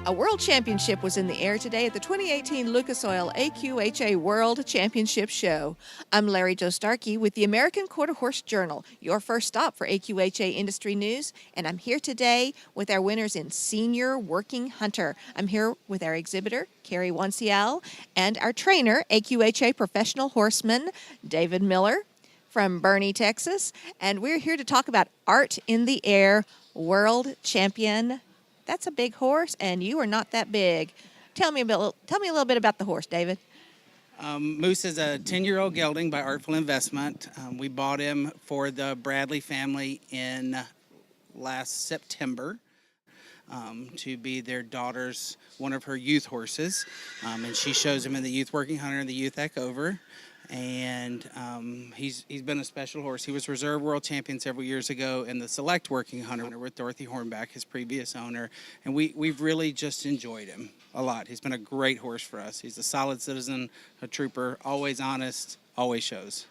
A world championship was in the air today at the 2018 Lucas Oil AQHA World Championship Show. I'm Larri Starkey with the American Quarter Horse Journal, your first stop for AQHA industry news, and I'm here today with our winners in Senior Working Hunter. I'm here with our exhibitor, Keri Lee Guanciale, and our trainer, AQHA professional horseman, David Miller from Boerne, Texas, and we're here to talk about Art in the Air World Champion. That's a big horse, and you are not that big. Tell me a little bit about the horse, David. Moose is a 10-year-old gelding by Artful Investment. We bought him for the Bradley family in last September to be their daughter's, one of her youth horses. And she shows him in the Youth Working Hunter and the Youth Echover. And he's been a special horse. He was Reserve World Champion several years ago in the Select Working Hunter with Dorothy Hornback, his previous owner. And we've really just enjoyed him a lot. He's been a great horse for us. He's a solid citizen, a trooper, always honest, always shows.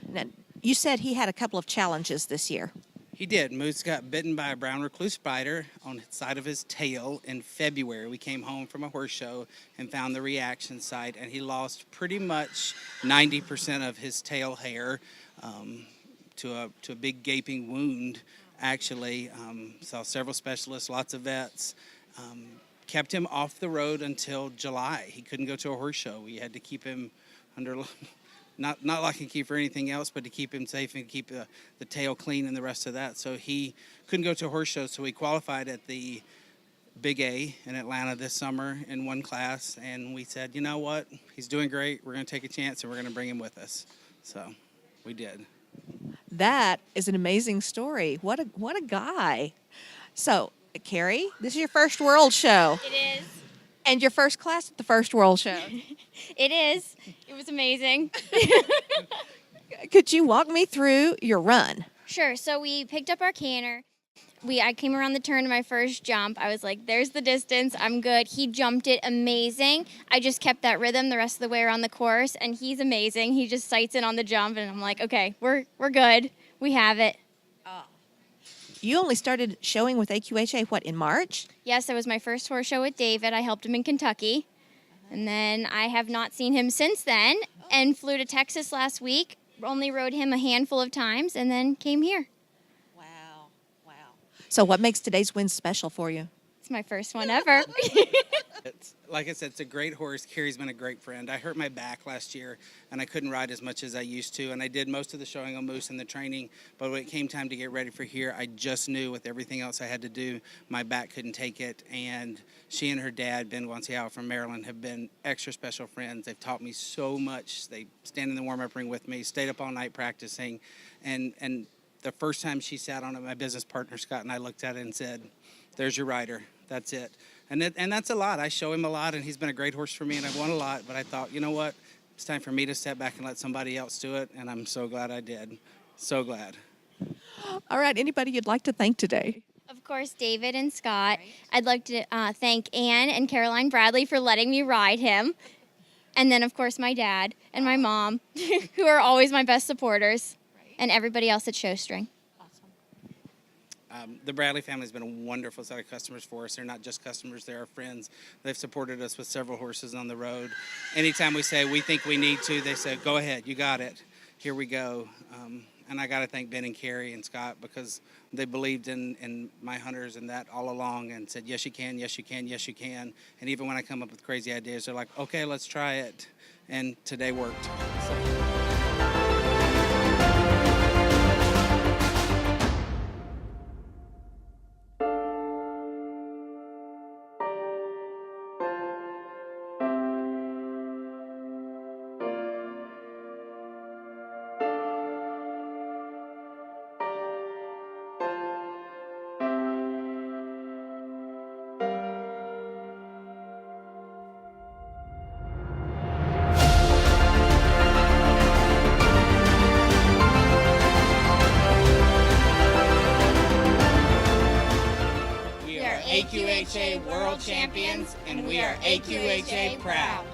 Now, you said he had a couple of challenges this year. He did. Moose got bitten by a brown recluse spider on the side of his tail in February. We came home from a horse show and found the reaction site, and he lost pretty much 90% of his tail hair to a big gaping wound, actually. Saw several specialists, lots of vets. Kept him off the road until July. He couldn't go to a horse show. We had to keep him under... Not lock and key for anything else, but to keep him safe and keep the tail clean and the rest of that. So he couldn't go to a horse show, so he qualified at the Big A in Atlanta this summer in one class, and we said, you know what, he's doing great, we're going to take a chance, and we're going to bring him with us. So we did. That is an amazing story. What a guy. So, Keri, this is your first World Show. It is. And your first class at the first World Show. It is. It was amazing. Could you walk me through your run? Sure. So we picked up our canter. I came around the turn in my first jump. I was like, there's the distance. I'm good. He jumped it amazing. I just kept that rhythm the rest of the way around the course, and he's amazing. He just sights in on the jump, and I'm like, okay, we're good. We have it. You only started showing with AQHA, in March? Yes, it was my first horse show with David. I helped him in Kentucky. And then I have not seen him since then and flew to Texas last week. Only rode him a handful of times and then came here. Wow. So what makes today's win special for you? It's my first one ever. Like I said, it's a great horse. Keri's been a great friend. I hurt my back last year, and I couldn't ride as much as I used to, and I did most of the showing on Moose and the training, but when it came time to get ready for here, I just knew with everything else I had to do, my back couldn't take it, and she and her dad, Ben Guanciale from Maryland, have been extra special friends. They've taught me so much. They stand in the warm-up ring with me, stayed up all night practicing, and the first time she sat on it, my business partner, Scott, and I looked at it and said, there's your rider. That's it. And that's a lot. I show him a lot, and he's been a great horse for me, and I've won a lot. But I thought, you know what? It's time for me to step back and let somebody else do it, and I'm so glad I did. So glad. All right. Anybody you'd like to thank today? Of course, David and Scott. I'd like to thank Ann and Caroline Bradley for letting me ride him. And then, of course, my dad and my mom, who are always my best supporters, and everybody else at Showstring. The Bradley family has been a wonderful set of customers for us. They're not just customers, they're our friends. They've supported us with several horses on the road. Anytime we say we think we need to, they say, go ahead, you got it. Here we go. And I got to thank Ben and Keri and Scott because they believed in my hunters and that all along and said, yes, you can, yes, you can, yes, you can. And even when I come up with crazy ideas, they're like, okay, let's try it. And today worked. So. AQHA World Champions, and we are AQHA proud.